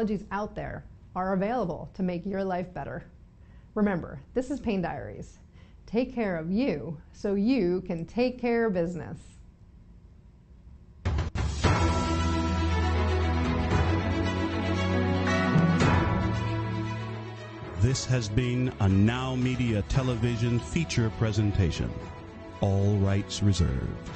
technologies out there are available to make your life better. Remember, this is Pain Diaries. Take care of you so you can take care of business. This has been a NowMedia Television feature presentation. All rights reserved.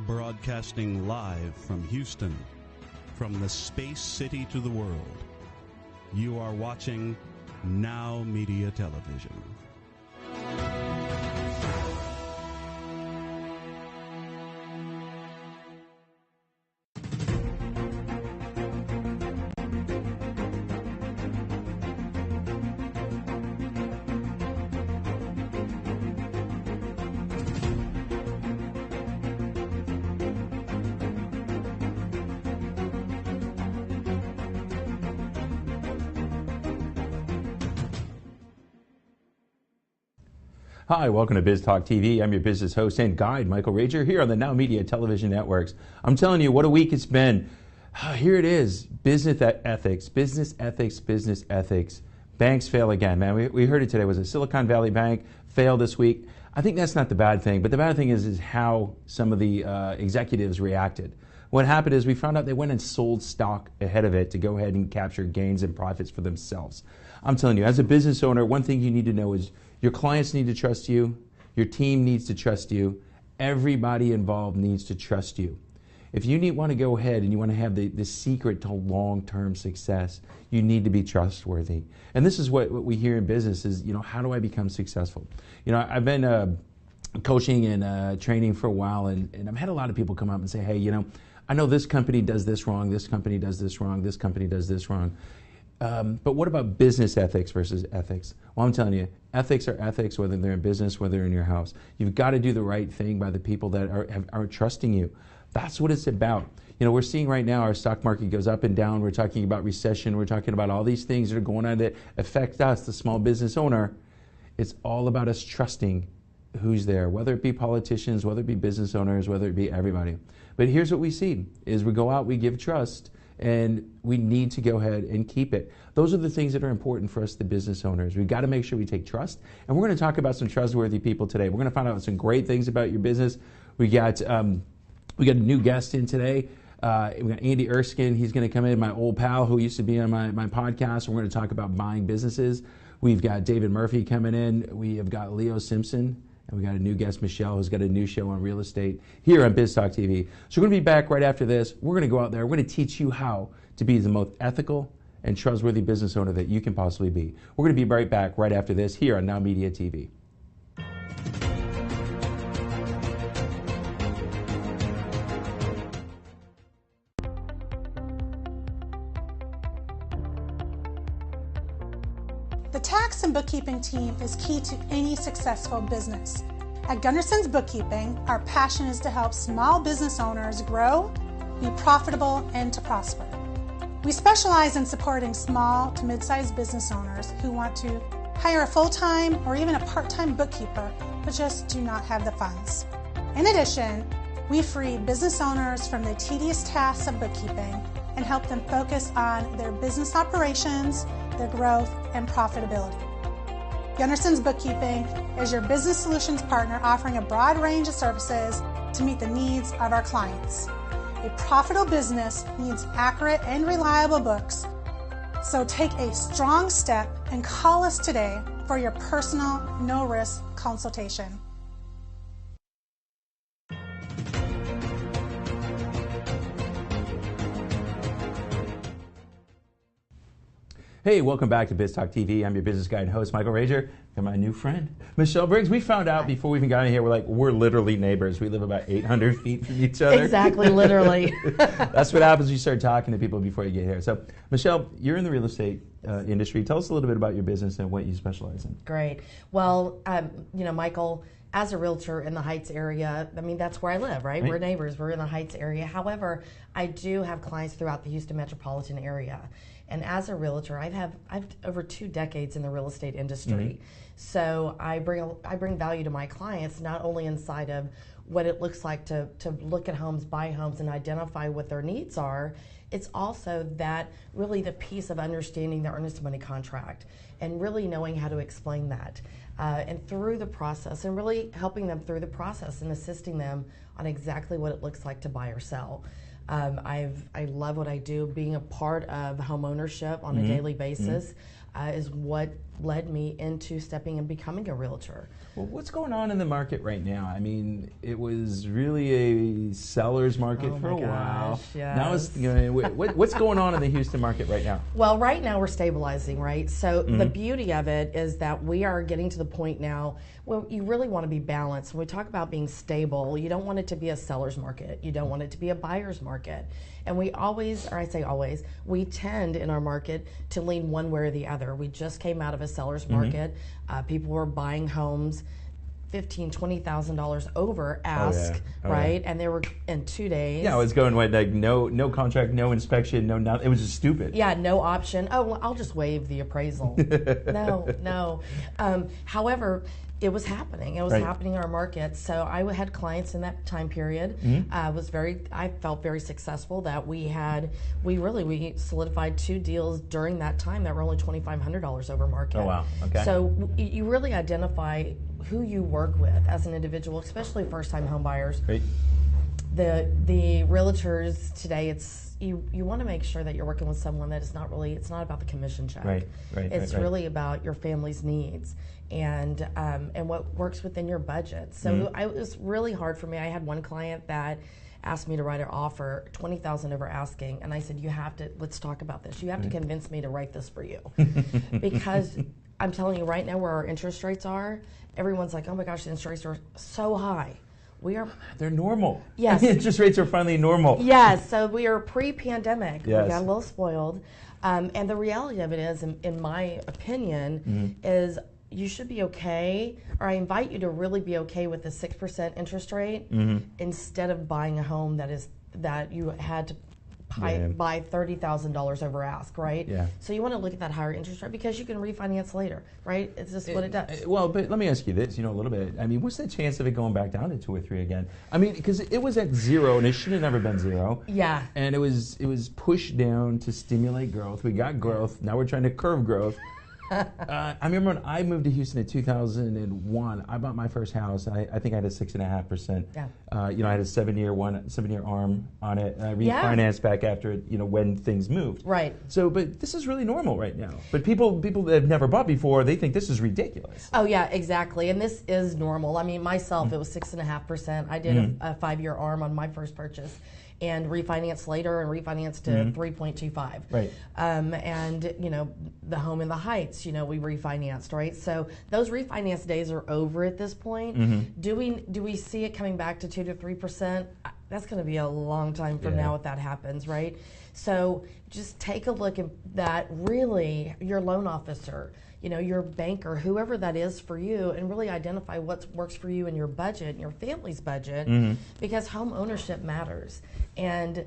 Broadcasting live from Houston, from the space city to the world. You are watching NowMedia Television. Hi, welcome to Biz Talk TV. I'm your business host and guide, Michael Rager, here on the NowMedia Television networks. I'm telling you, what a week it's been. Here it is, business ethics, business ethics, business ethics. Banks fail again, man. We heard it today. Was it Silicon Valley Bank failed this week? I think that's not the bad thing, but the bad thing is how some of the executives reacted. What happened is we found out they went and sold stock ahead of it to go ahead and capture gains and profits for themselves. I'm telling you, as a business owner, one thing you need to know is your clients need to trust you, your team needs to trust you, everybody involved needs to trust you. If you want to go ahead and you want to have the secret to long-term success, you need to be trustworthy. And this is what we hear in business is, how do I become successful? I've been coaching and training for a while, and I've had a lot of people come up and say, hey, I know this company does this wrong, this company does this wrong, this company does this wrong. But what about business ethics versus ethics? Well, I'm telling you, ethics are ethics, whether they're in business, whether they're in your house. You've got to do the right thing by the people that are trusting you. That's what it's about. We're seeing right now our stock market goes up and down. We're talking about recession. We're talking about all these things that are going on that affect us, the small business owner. It's all about us trusting who's there, whether it be politicians, whether it be business owners, whether it be everybody. But here's what we see, is we go out, we give trust, and we need to go ahead and keep it. Those are the things that are important for us, the business owners. We've got to make sure we take trust, and we're going to talk about some trustworthy people today. We're going to find out some great things about your business. We got a new guest in today. We got Andy Erskine. He's going to come in, my old pal who used to be on my podcast. We're going to talk about buying businesses. We've got David Murphy coming in. We have got Leo Simpson. And we got a new guest, Michelle, who's got a new show on real estate here on Biz Talk TV. So we're going to be back right after this. We're going to go out there. We're going to teach you how to be the most ethical and trustworthy business owner that you can possibly be. We're going to be right back right after this here on NowMedia TV. The tax and bookkeeping team is key to any successful business. At Gunderson's Bookkeeping, our passion is to help small business owners grow, be profitable, and to prosper. We specialize in supporting small to mid-sized business owners who want to hire a full-time or even a part-time bookkeeper, but just do not have the funds. In addition, we free business owners from the tedious tasks of bookkeeping and help them focus on their business operations, their growth, and profitability. Gunderson's Bookkeeping is your business solutions partner offering a broad range of services to meet the needs of our clients. A profitable business needs accurate and reliable books, so take a strong step and call us today for your personal, no-risk consultation. Hey, welcome back to Biz Talk TV. I'm your business guide and host, Michael Rager, and my new friend, Michelle Briggs. We found out before we even got in here, we're literally neighbors. We live about 800 feet from each other. Exactly, literally. That's what happens when you start talking to people before you get here. So, Michelle, you're in the real estate industry. Tell us a little bit about your business and what you specialize in. Great. Well, Michael, as a realtor in the Heights area, that's where I live, right? We're neighbors. We're in the Heights area. However, I do have clients throughout the Houston metropolitan area. And as a realtor, I've over 2 decades in the real estate industry. So I bring value to my clients, not only inside of what it looks like to look at homes, buy homes, and identify what their needs are. It's also that really the piece of understanding the earnest money contract and really knowing how to explain that. And through the process, and really helping them through the process and assisting them on exactly what it looks like to buy or sell. I love what I do. Being a part of home ownership on a daily basis is what led me into stepping and becoming a realtor. Well, what's going on in the market right now? I mean, it was really a seller's market for a while. Yes. Now it's, what's going on in the Houston market right now? Well, right now we're stabilizing, right? So the beauty of it is that we are getting to the point now where you really want to be balanced. When we talk about being stable, you don't want it to be a seller's market. You don't want it to be a buyer's market. And we always, or I say always, we tend in our market to lean one way or the other. We just came out of a seller's market. People were buying homes $15,000, $20,000 over ask, right? And they were in 2 days. Yeah, it was going like no contract, no inspection, no nothing. It was just stupid. Yeah, no option. Oh, well, I'll just waive the appraisal. No. However, it was happening. It was happening in our market. So I had clients in that time period. I felt very successful that we solidified 2 deals during that time that were only $2,500 over market. Oh wow. Okay. So you really identify who you work with as an individual, especially first-time home buyers. Right. The realtors today, you want to make sure that you're working with someone that is not really, it's not about the commission check. Right. It's really about your family's needs and what works within your budget. So it was really hard for me. I had one client that asked me to write an offer, $20,000 over asking, and I said, let's talk about this. You have to convince me to write this for you. Because I'm telling you right now where our interest rates are, everyone's like, oh my gosh, the interest rates are so high. They're normal. Yes. Interest rates are finally normal. Yes, so we are pre-pandemic. Yes. We got a little spoiled. And the reality of it is, in my opinion, is you should be okay, or I invite you to really be okay with the 6% interest rate instead of buying a home that you had to buy $30,000 over ask, right? Yeah. So you want to look at that higher interest rate because you can refinance later, right? It's just what it does. Well, but let me ask you this, a little bit. I mean, what's the chance of it going back down to 2 or 3 again? I mean, because it was at 0 and it should have never been 0. Yeah. And it was pushed down to stimulate growth. We got growth. Now we're trying to curb growth. I remember when I moved to Houston in 2001. I bought my first house. I think I had a 6.5%. Yeah. I had a 7-year arm on it. I refinanced back after it. When things moved. Right. So, but this is really normal right now. But people that have never bought before, they think this is ridiculous. Oh yeah, exactly. And this is normal. I mean, myself, it was 6.5%. I did a 5-year arm on my first purchase. And refinanced later and refinanced to 3.25. Right. And the home in the Heights, we refinanced, right? So those refinance days are over at this point. Do we see it coming back to 2 to 3%? That's going to be a long time from now if that happens, right? So just take a look at that. Really, your loan officer, your banker, whoever that is for you, and really identify what works for you in your budget, and your family's budget, because home ownership matters. And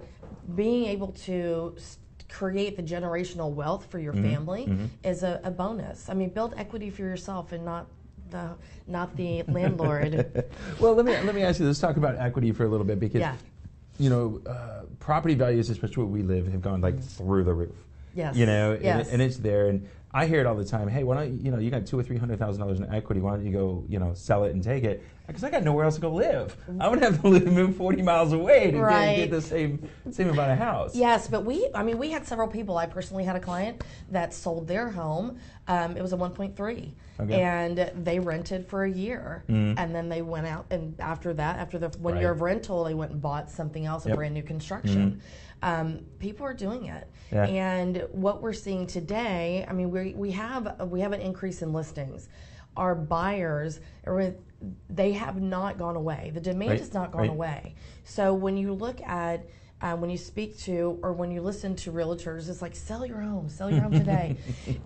being able to create the generational wealth for your family is a bonus. I mean, build equity for yourself and not the landlord. Well, let me ask you. Let's talk about equity for a little bit because property values, especially where we live, have gone like through the roof. Yes. And it's there. And I hear it all the time. Hey, why don't you got $200,000 or $300,000 in equity? Why don't you go sell it and take it? Because I got nowhere else to go live. I would have to move 40 miles away to get the same amount of house. Yes, but we had several people. I personally had a client that sold their home. It was a 1.3, and they rented for a year, and then they went out, and after the 1 year of rental, they went and bought something else, a brand new construction. People are doing it, and what we're seeing today, I mean, we have an increase in listings. Our buyers, they have not gone away. The demand has not gone away. So when you look at, when you speak to or when you listen to realtors, it's like, sell your home today.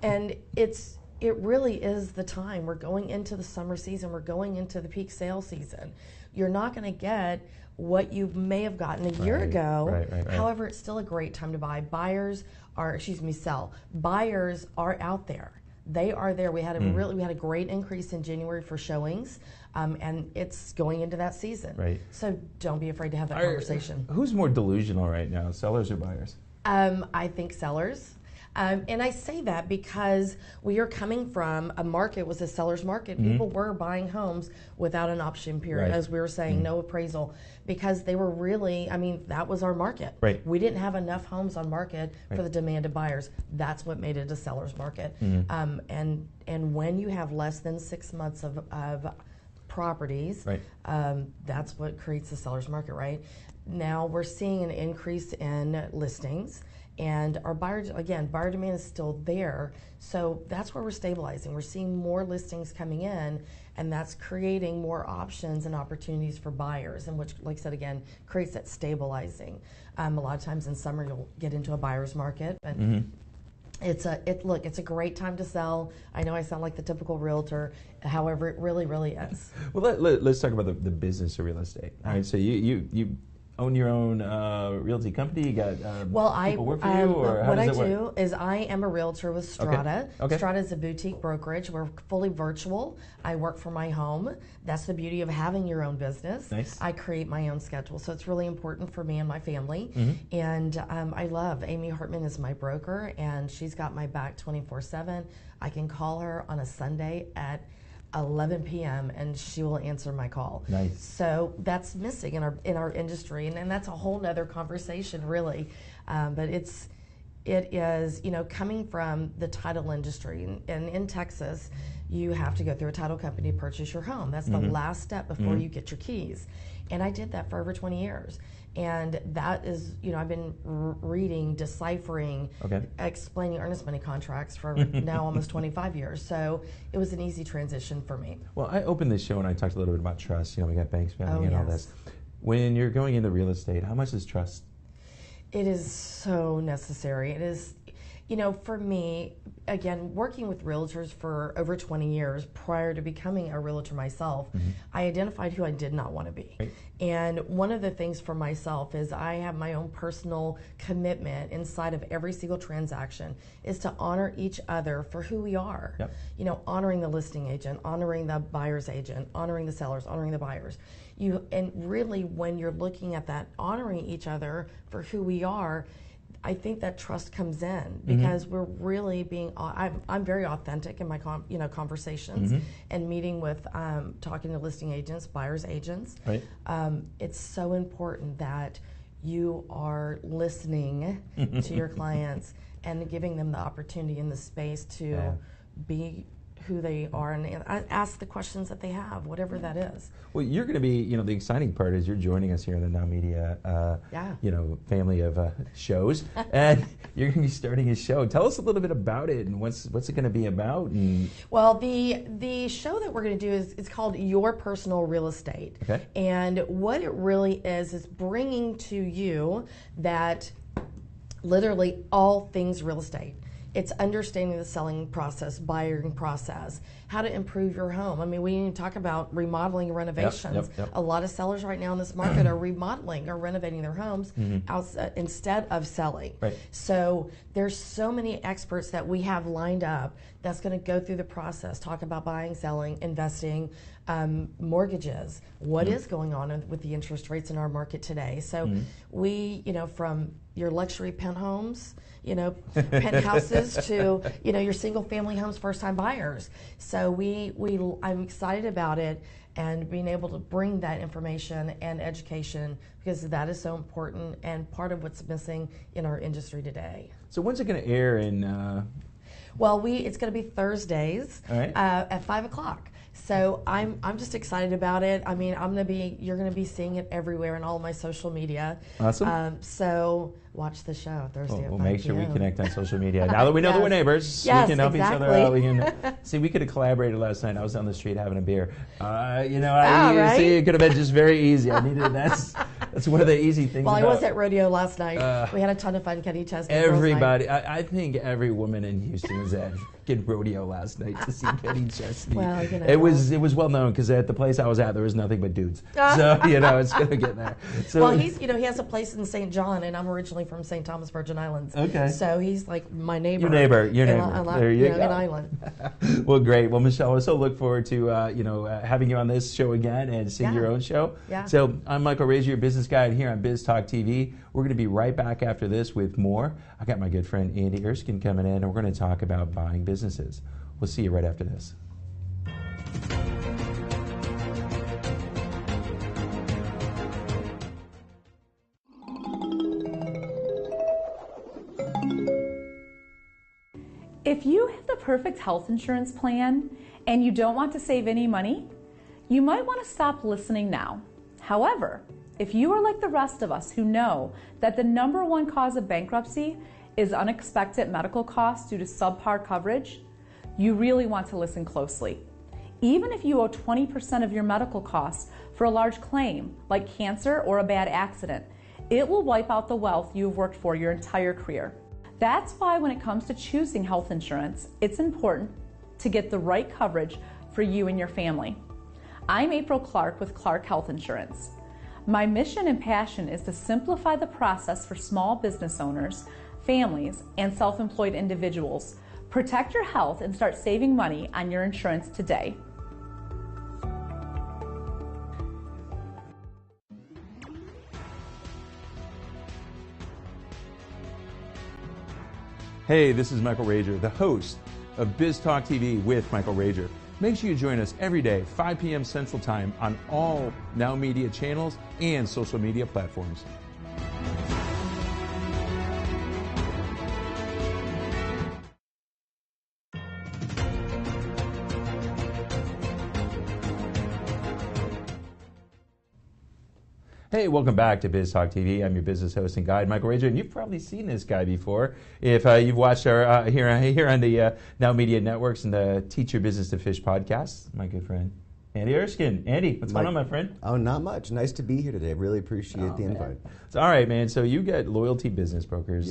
And it really is the time. We're going into the summer season. We're going into the peak sale season. You're not going to get what you may have gotten a year ago. However, it's still a great time to buy. Buyers sell. Buyers are out there. They are there. We had a great increase in January for showings, and it's going into that season. Right. So don't be afraid to have that conversation. Who's more delusional right now, sellers or buyers? I think sellers. And I say that because we are coming from a market was a seller's market. People were buying homes without an option period, as we were saying, no appraisal, because they were really, that was our market. Right. We didn't have enough homes on market for the demand of buyers. That's what made it a seller's market. And when you have less than 6 months of properties, that's what creates the seller's market, right? Now we're seeing an increase in listings. And our buyer demand is still there, so that's where we're stabilizing. We're seeing more listings coming in, and that's creating more options and opportunities for buyers, and which, like I said again, creates that stabilizing. A lot of times in summer you'll get into a buyer's market, but it's a great time to sell. I know I sound like the typical realtor, however, it really, really is. Well, let's talk about the business of real estate. All right, so you own your own realty company? You got people work for you, or how what does I it work? do is I am a realtor with Strata. Okay. Strata is a boutique brokerage. We're fully virtual. I work from my home. That's the beauty of having your own business. Nice. I create my own schedule, so it's really important for me and my family. And I love Amy Hartman is my broker, and she's got my back 24/7. I can call her on a Sunday at 11 p.m. and she will answer my call. Nice. So that's missing in our industry, and that's a whole nother conversation, really. But it is coming from the title industry, and in Texas, you have to go through a title company to purchase your home. That's the last step before you get your keys. And I did that for over 20 years. And that is, I've been reading, deciphering, explaining earnest money contracts for now almost 25 years. So it was an easy transition for me. Well, I opened this show and I talked a little bit about trust. We got banks spending and all this. When you're going into real estate, how much is trust? It is so necessary. It is, for me, again, working with realtors for over 20 years prior to becoming a realtor myself, I identified who I did not want to be. Right. And one of the things for myself is I have my own personal commitment inside of every single transaction is to honor each other for who we are. Yep. Honoring the listing agent, honoring the buyer's agent, honoring the sellers, honoring the buyers. And really, when you're looking at that, honoring each other for who we are, I think that trust comes in because we're really being. I'm very authentic in my conversations and meeting with talking to listing agents, buyers agents. Right. It's so important that you are listening to your clients and giving them the opportunity and the space to be who they are and ask the questions that they have, whatever that is. Well, you're going to be, the exciting part is you're joining us here in the NowMedia, family of shows, and you're going to be starting a show. Tell us a little bit about it and what's it going to be about. And well, the show that we're going to do it's called Your Personal Real Estate. Okay. And what it really is bringing to you that literally all things real estate. It's understanding the selling process, buying process, how to improve your home. We need to talk about remodeling and renovations. Yep. A lot of sellers right now in this market are remodeling or renovating their homes instead of selling. Right. So there's so many experts that we have lined up that's going to go through the process, talk about buying, selling, investing, mortgages, what is going on with the interest rates in our market today. So we, from your luxury penthouses to your single family homes, first time buyers. So I'm excited about it and being able to bring that information and education because that is so important and part of what's missing in our industry today. so when's it going to air in? Well, it's going to be Thursdays at 5 o'clock. So I'm just excited about it. You're going to be seeing it everywhere in all of my social media. Awesome. So watch the show Thursday. We'll at 5 make sure we p.m. connect on social media. Now that we know that we're neighbors, Yes, we can help exactly. each other out. We can see. We could have collaborated last night. I was down the street having a beer. Right? See, it could have been just very easy. I needed that. That's one of the easy things. Well, I was at rodeo last night. We had a ton of fun. Kenny Chesney. Everybody, I think every woman in Houston was at rodeo last night to see Kenny Chesney. Well, you know, it was well known because at the place I was at there was nothing but dudes. So it's gonna get there. So, well, he has a place in St. John, and I'm originally from St. Thomas, Virgin Islands. Okay. So he's like my neighbor. Your neighbor. There you go. In Island. Well, great. Well, Michelle, I so look forward to having you on this show again and seeing your own show. Yeah. So I'm Michael Razor, your business guide here on Biz Talk TV. We're going to be right back after this with more. I got my good friend Andy Erskine coming in, and we're going to talk about buying businesses. We'll see you right after this. If you have the perfect health insurance plan and you don't want to save any money, you might want to stop listening now. However, if you are like the rest of us who know that the #1 cause of bankruptcy is unexpected medical costs due to subpar coverage, you really want to listen closely. Even if you owe 20% of your medical costs for a large claim, like cancer or a bad accident, it will wipe out the wealth you have worked for your entire career. That's why when it comes to choosing health insurance, it's important to get the right coverage for you and your family. I'm April Clark with Clark Health Insurance. My mission and passion is to simplify the process for small business owners, families, and self-employed individuals. Protect your health and start saving money on your insurance today. Hey, this is Michael Rager, the host of Biz Talk TV with Michael Rager. Make sure you join us every day, 5 p.m. Central Time on all Now Media channels and social media platforms. Hey, welcome back to Biz Talk TV. I'm your business host and guide, Michael Rager, and you've probably seen this guy before if you've watched our here on the Now Media Networks and the Teach Your Business to Fish podcast. My good friend, Andy Erskine. Andy, what's going on, my friend? Oh, not much. Nice to be here today. Really appreciate the invite. It's all right, man. So you got Loyalty Business Brokers.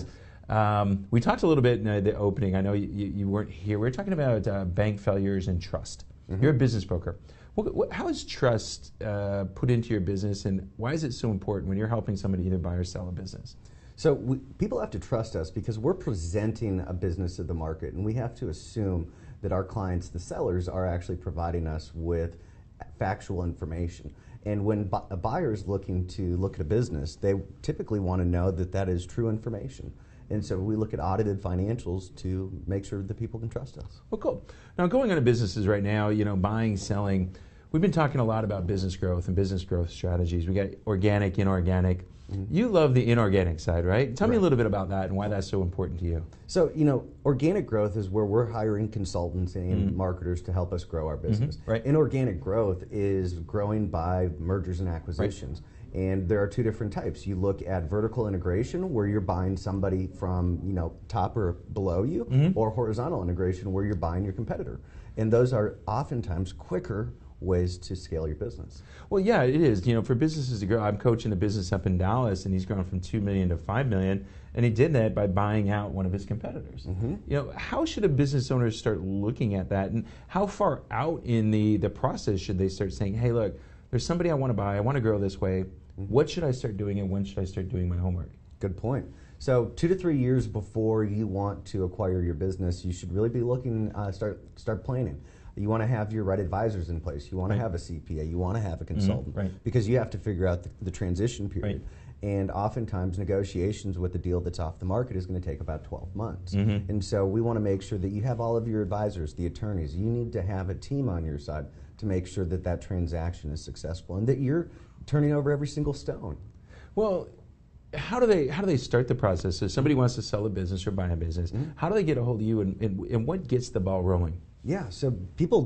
Yes. We talked a little bit in the opening. I know you weren't here. We were talking about bank failures and trust. Mm-hmm. You're a business broker. How is trust put into your business, and why is it so important when you're helping somebody either buy or sell a business? So people have to trust us because we're presenting a business to the market, and we have to assume that our clients, the sellers, are actually providing us with factual information. And when a buyer is looking to look at a business, they typically want to know that that is true information. And so we look at audited financials to make sure that people can trust us. Well, cool. Now, going into businesses right now, buying, selling, we've been talking a lot about business growth and business growth strategies. We got organic, inorganic. Mm-hmm. You love the inorganic side, right? Tell me a little bit about that and why that's so important to you. So, organic growth is where we're hiring consultants and marketers to help us grow our business. Mm-hmm. Right. Inorganic growth is growing by mergers and acquisitions. Right. And there are two different types. You look at vertical integration, where you're buying somebody from top or below you, or horizontal integration, where you're buying your competitor. And those are oftentimes quicker ways to scale your business. Well, yeah, it is. For businesses to grow, I'm coaching a business up in Dallas, and he's grown from $2 million to $5 million, and he did that by buying out one of his competitors. Mm-hmm. How should a business owner start looking at that, and how far out in the process should they start saying, hey, look, there's somebody I want to buy, I want to grow this way. What should I start doing, and when should I start doing my homework? Good point. So 2 to 3 years before you want to acquire your business, you should really be looking, start planning. You want to have your right advisors in place. You want to have a CPA. You want to have a consultant, because you have to figure out the transition period. Right. And oftentimes negotiations with the deal that's off the market is going to take about 12 months. Mm-hmm. And so we want to make sure that you have all of your advisors, the attorneys. You need to have a team on your side to make sure that that transaction is successful and that you're turning over every single stone. Well, how do they start the process? So somebody wants to sell a business or buy a business. Mm-hmm. How do they get a hold of you, and what gets the ball rolling? Yeah, so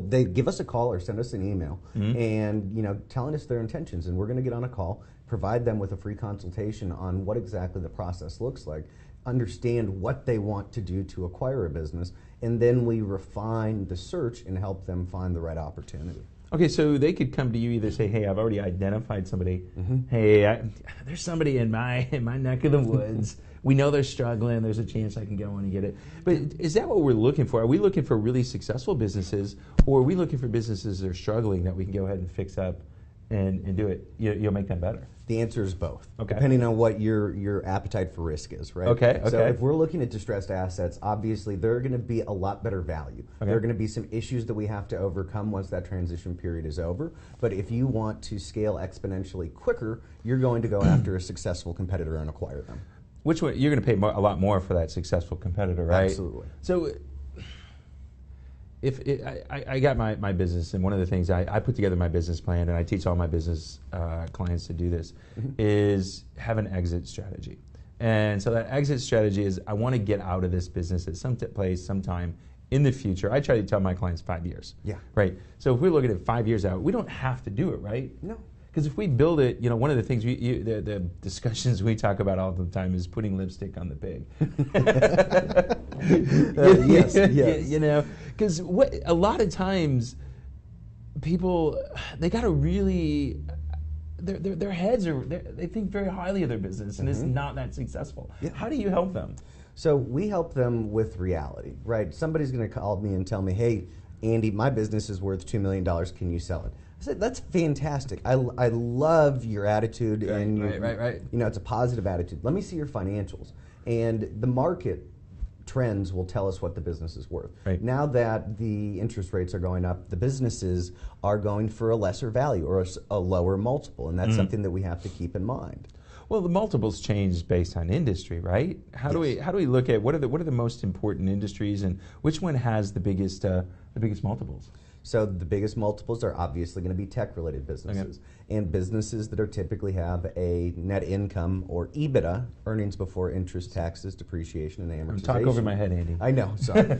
they give us a call or send us an email, and telling us their intentions, and we're going to get on a call, provide them with a free consultation on what exactly the process looks like, understand what they want to do to acquire a business, and then we refine the search and help them find the right opportunity. Okay, so they could come to you either say, "Hey, I've already identified somebody. Hey, there's somebody in my neck of the woods. We know they're struggling. There's a chance I can go in and get it." But is that what we're looking for? Are we looking for really successful businesses, or are we looking for businesses that are struggling that we can go ahead and fix up and do it? You'll make them better. The answer is both, Okay. depending on what your appetite for risk is, right? Okay, So okay. if we're looking at distressed assets, obviously they're going to be a lot better value. Okay. There are going to be some issues that we have to overcome once that transition period is over. But if you want to scale exponentially quicker, you're going to go after a successful competitor and acquire them. Which one? You're going to pay a lot more for that successful competitor, right? Absolutely. So if I got my business, and one of the things I put together my business plan, and I teach all my business clients to do this, is have an exit strategy. And so that exit strategy is, I want to get out of this business at some place, sometime in the future. I try to tell my clients 5 years. Yeah. Right. So if we're looking at 5 years out, we don't have to do it, right? No. Because if we build it, one of the things the discussions we talk about all the time is putting lipstick on the pig. Yes. Because a lot of times people, they got to really, their heads are, they think very highly of their business, and it's not that successful. Yeah. How do you help them? So we help them with reality, right? Somebody's going to call me and tell me, "Hey, Andy, my business is worth $2 million. Can you sell it?" I said, "That's fantastic. I love your attitude, and Right. it's a positive attitude. Let me see your financials." And the market trends will tell us what the business is worth. Right. Now that the interest rates are going up, the businesses are going for a lesser value or a lower multiple, and that's something that we have to keep in mind. Well, the multiples change based on industry, right? How do we look at what are the most important industries, and which one has the biggest multiples? So the biggest multiples are obviously going to be tech-related businesses, and businesses that are typically have a net income or EBITDA, earnings before interest, taxes, depreciation, and amortization. Talk over my head, Andy. I know. Sorry.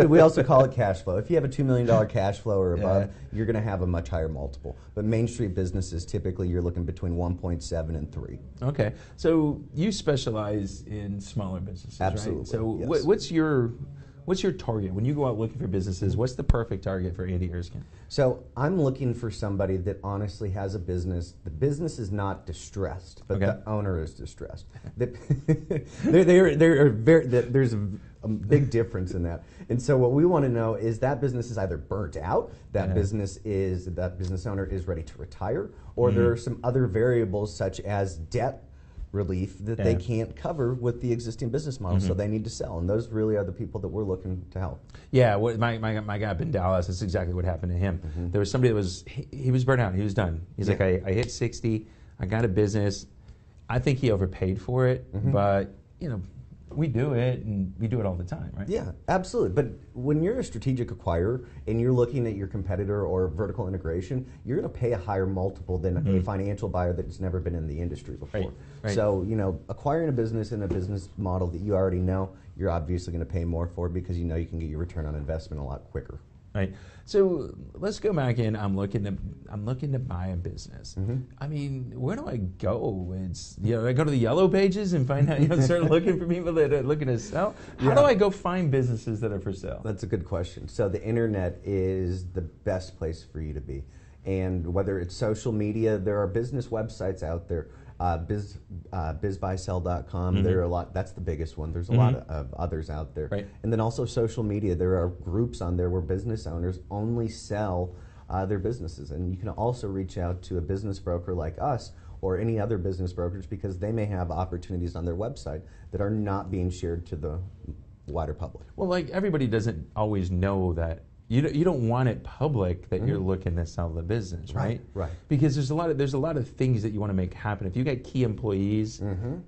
We also call it cash flow. If you have a $2 million cash flow or above, you're going to have a much higher multiple. But Main Street businesses, typically you're looking between 1.7 and 3. Okay, so you specialize in smaller businesses, Absolutely. right? So Yes. what's your target when you go out looking for businesses? What's the perfect target for Andy Erskine? So I'm looking for somebody that honestly has a business. The business is not distressed, but the owner is distressed. There's a big difference in that. And so what we want to know is that business is either burnt out, that business owner is ready to retire, or there are some other variables such as debt relief that they can't cover with the existing business model, so they need to sell. And those really are the people that we're looking to help. Yeah, my guy up in Dallas, that's exactly what happened to him. There was somebody that he was burnt out. He was done. He's like, I hit 60. I got a business. I think he overpaid for it, but we do it, and we do it all the time, right? Yeah, absolutely. But when you're a strategic acquirer and you're looking at your competitor or vertical integration, you're going to pay a higher multiple than a financial buyer that's never been in the industry before. Right. So, acquiring a business in a business model that you already know, you're obviously going to pay more for because you can get your return on investment a lot quicker. Right. So let's go back in. I'm looking to buy a business. I mean, where do I go? I go to the yellow pages and find out. Start looking for people that are looking to sell. How do I go find businesses that are for sale? That's a good question. So the internet is the best place for you to be, and whether it's social media, there are business websites out there. BizBuySell.com. There are a lot. That's the biggest one. There's a lot of others out there. Right. And then also social media. There are groups on there where business owners only sell their businesses. And you can also reach out to a business broker like us or any other business brokers because they may have opportunities on their website that are not being shared to the wider public. Well, everybody doesn't always know that. You don't want it public that you're looking to sell the business, right? Right. Because there's a lot of things that you want to make happen. If you got key employees,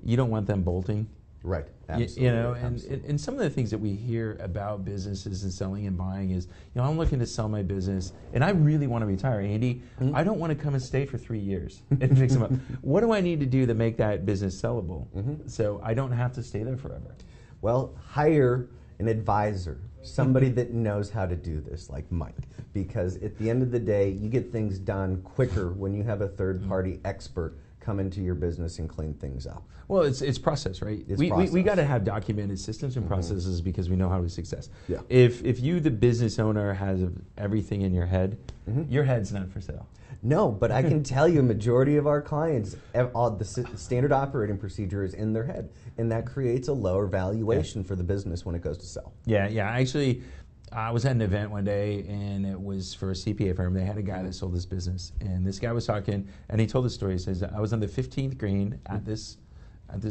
you don't want them bolting. Right. Absolutely. And some of the things that we hear about businesses and selling and buying is, I'm looking to sell my business and I really want to retire. Andy, I don't want to come and stay for 3 years and fix them up. What do I need to do to make that business sellable so I don't have to stay there forever? Well, hire an advisor, somebody that knows how to do this, like Mike, because at the end of the day, you get things done quicker when you have a third-party expert come into your business and clean things up. Well, it's process, right? It's we process. got to have documented systems and processes because we know how to success. Yeah. If you, the business owner, has everything in your head, your head's not for sale. No, but I can tell you, a majority of our clients, the standard operating procedure is in their head, and that creates a lower valuation for the business when it goes to sell. Yeah. Actually, I was at an event one day, and it was for a CPA firm. They had a guy that sold this business, and this guy was talking, and he told the story. He says, I was on the 15th green at this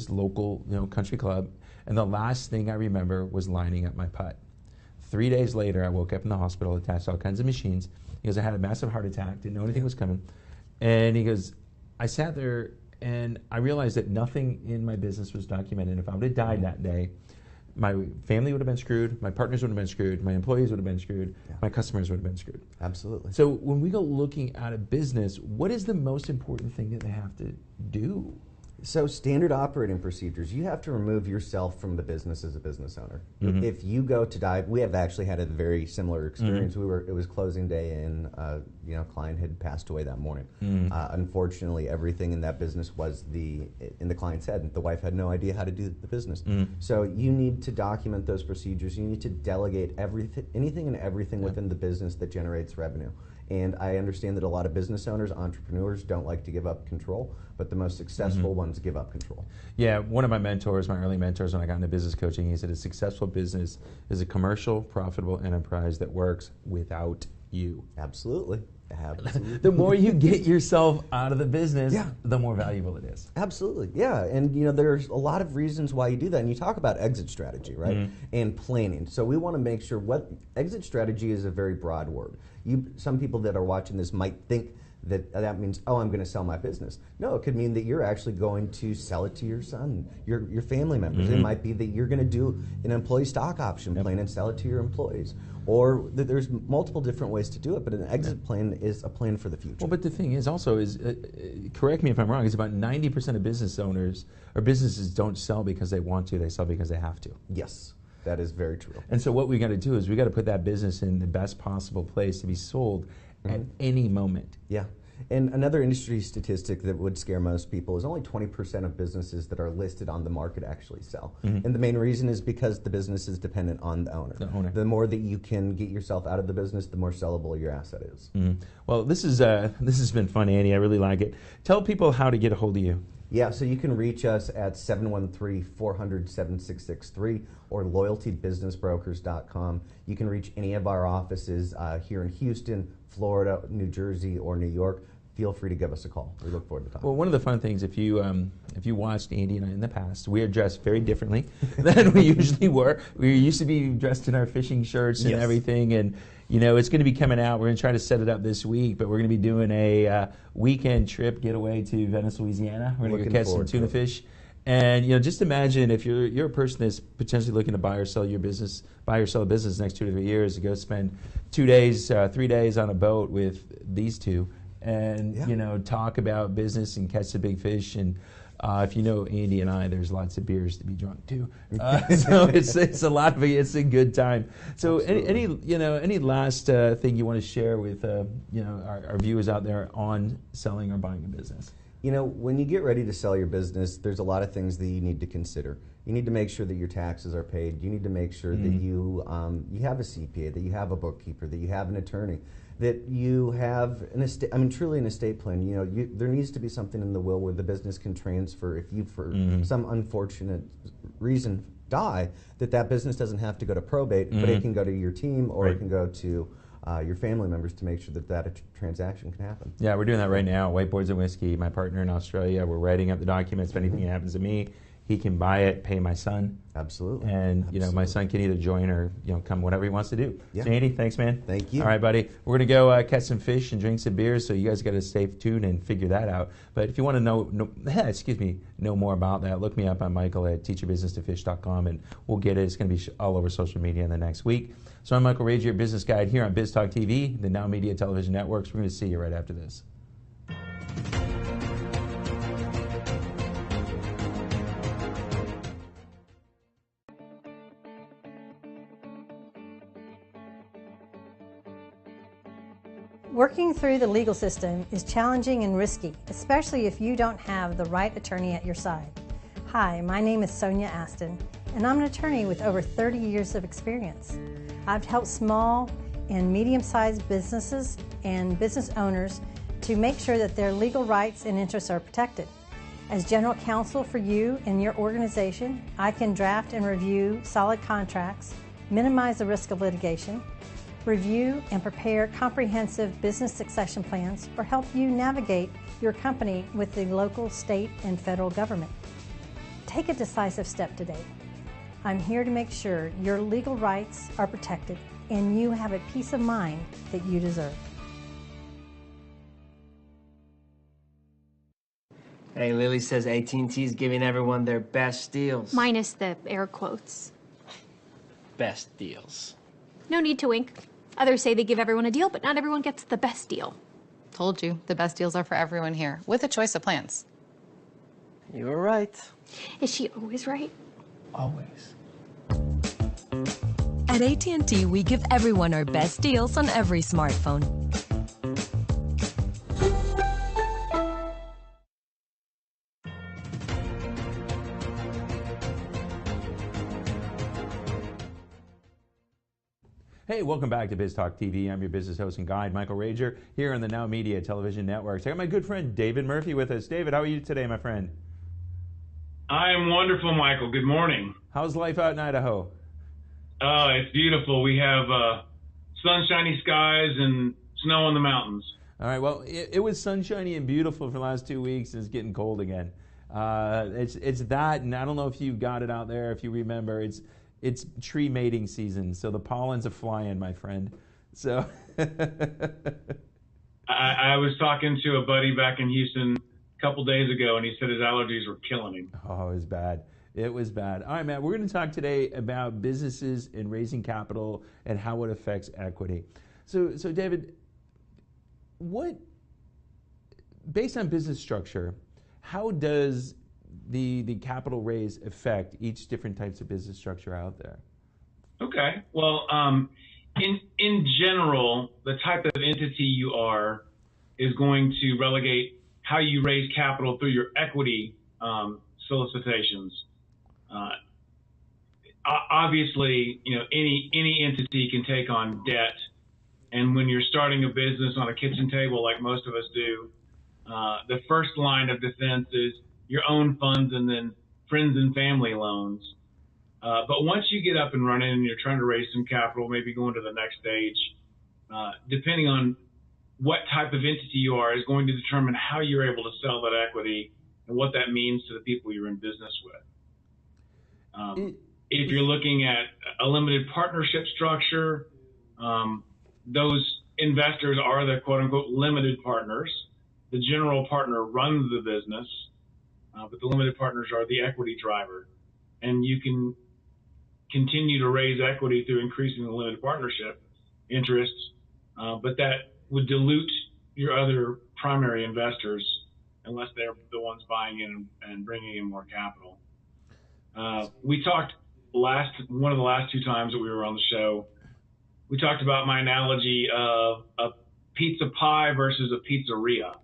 local country club, and the last thing I remember was lining up my putt. 3 days later, I woke up in the hospital, attached to all kinds of machines. He goes, I had a massive heart attack, didn't know anything was coming. And he goes, I sat there and I realized that nothing in my business was documented. If I would have died that day, my family would have been screwed, my partners would have been screwed, my employees would have been screwed, my customers would have been screwed. Absolutely. So when we go looking at a business, what is the most important thing that they have to do? So standard operating procedures, you have to remove yourself from the business as a business owner. If you go to die, we have actually had a very similar experience. It was closing day, and client had passed away that morning. Unfortunately, everything in that business was in the client's head. The wife had no idea how to do the business. So you need to document those procedures. You need to delegate anything and everything within the business that generates revenue. And I understand that a lot of business owners, entrepreneurs, don't like to give up control, but the most successful ones give up control. Yeah, one of my mentors, my early mentors when I got into business coaching, he said a successful business is a commercial, profitable enterprise that works without you. Absolutely. The more you get yourself out of the business, the more valuable it is. Absolutely, yeah. And there's a lot of reasons why you do that. And you talk about exit strategy, right? And planning. So we want to make sure exit strategy is a very broad word. Some people that are watching this might think that means, oh, I'm going to sell my business. No, it could mean that you're actually going to sell it to your son, your family members. It might be that you're going to do an employee stock option plan and sell it to your employees. Or there's multiple different ways to do it, but an exit plan is a plan for the future. Well, but the thing is also correct me if I'm wrong, is about 90% of business owners or businesses don't sell because they want to, they sell because they have to. Yes. That is very true. And so what we got to do is we got to put that business in the best possible place to be sold at any moment. Yeah. And another industry statistic that would scare most people is only 20% of businesses that are listed on the market actually sell. And the main reason is because the business is dependent on the owner. The more that you can get yourself out of the business, the more sellable your asset is. Well, this has been fun, Andy. I really like it. Tell people how to get a hold of you. Yeah, so you can reach us at 713-400-7663 or loyaltybusinessbrokers.com. You can reach any of our offices here in Houston, Florida, New Jersey, or New York. Feel free to give us a call. We look forward to talking. Well, one of the fun things, if you watched Andy and I in the past, we are dressed very differently than we usually were. We used to be dressed in our fishing shirts and everything, and it's going to be coming out. We're going to try to set it up this week, but we're going to be doing a weekend trip getaway to Venice, Louisiana. We're going to go catch some tuna fish. And just imagine if you're a person that's potentially looking to buy or sell a business the next 2 to 3 years, to go spend 2 days, 3 days on a boat with these two, and talk about business and catch the big fish. And if you know Andy and I, there's lots of beers to be drunk too. So it's a lot of it. It's a good time. So any last thing you want to share with our viewers out there on selling or buying a business? When you get ready to sell your business, there's a lot of things that you need to consider. You need to make sure that your taxes are paid. You need to make sure that you have a CPA, that you have a bookkeeper, that you have an attorney, that you have truly an estate plan. There needs to be something in the will where the business can transfer if you, for some unfortunate reason, die, that business doesn't have to go to probate, but it can go to your team or it can go to your family members to make sure that transaction can happen. Yeah, we're doing that right now. Whiteboards and Whiskey, my partner in Australia, we're writing up the documents. If anything happens to me, he can buy it, pay my son. Absolutely. And my son can either join or come whatever he wants to do. Yeah. So Andy, thanks, man. Thank you. All right, buddy. We're gonna go catch some fish and drink some beers. So you guys got to stay tuned and figure that out. But if you want to know more about that, look me up on Michael at teachyourbusinesstofish.com, and we'll get it. It's gonna be all over social media in the next week. So I'm Michael Rager, your business guide here on Biz Talk TV, the NowMedia Television Networks. We're going to see you right after this. Working through the legal system is challenging and risky, especially if you don't have the right attorney at your side. Hi, my name is Sonia Aston, and I'm an attorney with over 30 years of experience. I've helped small and medium-sized businesses and business owners to make sure that their legal rights and interests are protected. As general counsel for you and your organization, I can draft and review solid contracts, minimize the risk of litigation, review and prepare comprehensive business succession plans, or help you navigate your company with the local, state, and federal government. Take a decisive step today. I'm here to make sure your legal rights are protected and you have a peace of mind that you deserve. Hey, Lily says AT&T is giving everyone their best deals. Minus the air quotes. Best deals. No need to wink. Others say they give everyone a deal, but not everyone gets the best deal. Told you, the best deals are for everyone here, with a choice of plans. You were right. Is she always right? Always. At AT&T, we give everyone our best deals on every smartphone. Hey, welcome back to Biz Talk TV. I'm your business host and guide, Michael Rager, here on the NowMedia Television Networks. I got my good friend David Murphy with us. David, how are you today, my friend? I am wonderful, Michael. Good morning. How's life out in Idaho? Oh, it's beautiful. We have sunshiny skies and snow on the mountains. All right, well, it was sunshiny and beautiful for the last 2 weeks, and it's getting cold again. It's that, and I don't know if you got it out there, if you remember, it's tree mating season, so the pollens are flying, my friend. So I was talking to a buddy back in Houston a couple days ago, and he said his allergies were killing him. Oh, it was bad. It was bad. All right, Matt, we're going to talk today about businesses and raising capital and how it affects equity. So David, based on business structure, how does the capital raise affect each different types of business structure out there? Okay. Well, in general, the type of entity you are is going to relegate how you raise capital through your equity solicitations. Obviously, any entity can take on debt, and when you're starting a business on a kitchen table like most of us do, the first line of defense is your own funds and then friends and family loans. But once you get up and running and you're trying to raise some capital, maybe going to the next stage, depending on what type of entity you are is going to determine how you're able to sell that equity and what that means to the people you're in business with. If you're looking at a limited partnership structure, those investors are the quote unquote limited partners. The general partner runs the business, but the limited partners are the equity driver. And you can continue to raise equity through increasing the limited partnership interests, but that would dilute your other primary investors unless they're the ones buying in and bringing in more capital. We talked one of the last two times that we were on the show, we talked about my analogy of a pizza pie versus a pizzeria.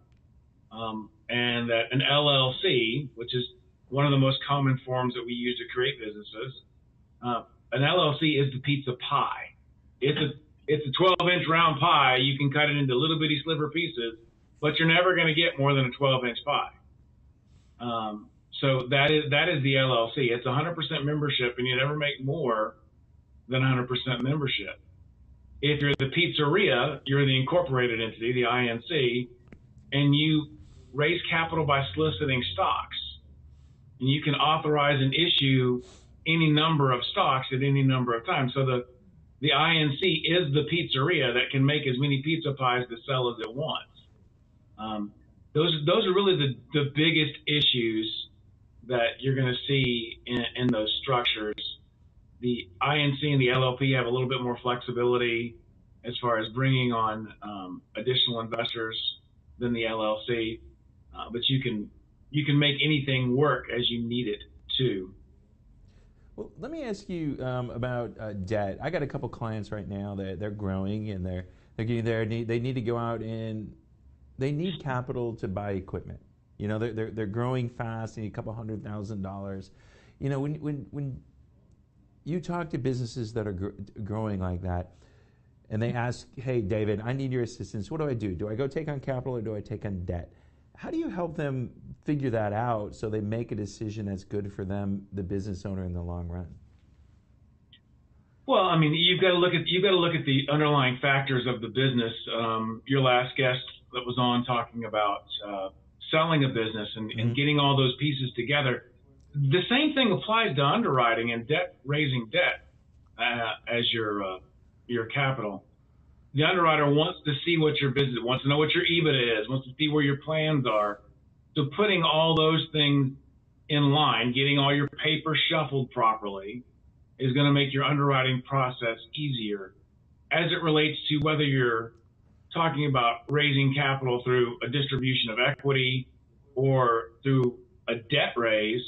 And that an LLC, which is one of the most common forms that we use to create businesses, an LLC is the pizza pie. It's a 12-inch round pie. You can cut it into little bitty sliver pieces, but you're never going to get more than a 12-inch pie. So that is the LLC. It's 100% membership, and you never make more than 100% membership. If you're the pizzeria, you're the incorporated entity, the INC, and you raise capital by soliciting stocks. And you can authorize and issue any number of stocks at any number of times. So the INC is the pizzeria that can make as many pizza pies to sell as it wants. Those are really the biggest issues that you're going to see in those structures. The INC and the LLP have a little bit more flexibility as far as bringing on additional investors than the LLC, but you can make anything work as you need it to. Well, let me ask you about debt. I got a couple clients right now that they're growing and They're getting there. They need to go out and they need capital to buy equipment. You know, they're growing fast. They need a couple $100,000. You know, when you talk to businesses that are growing like that, and they ask, "Hey, David, I need your assistance. What do I do? Do I go take on capital or do I take on debt?" How do you help them figure that out so they make a decision that's good for them, the business owner, in the long run? Well, I mean, you've got to look at the underlying factors of the business. Your last guest that was on talking about selling a business and getting all those pieces together. The same thing applies to underwriting and raising debt as your capital. The underwriter wants to see what your business, wants to know what your EBITDA is, wants to see where your plans are. So putting all those things in line, getting all your papers shuffled properly, is going to make your underwriting process easier. As it relates to whether you're talking about raising capital through a distribution of equity or through a debt raise,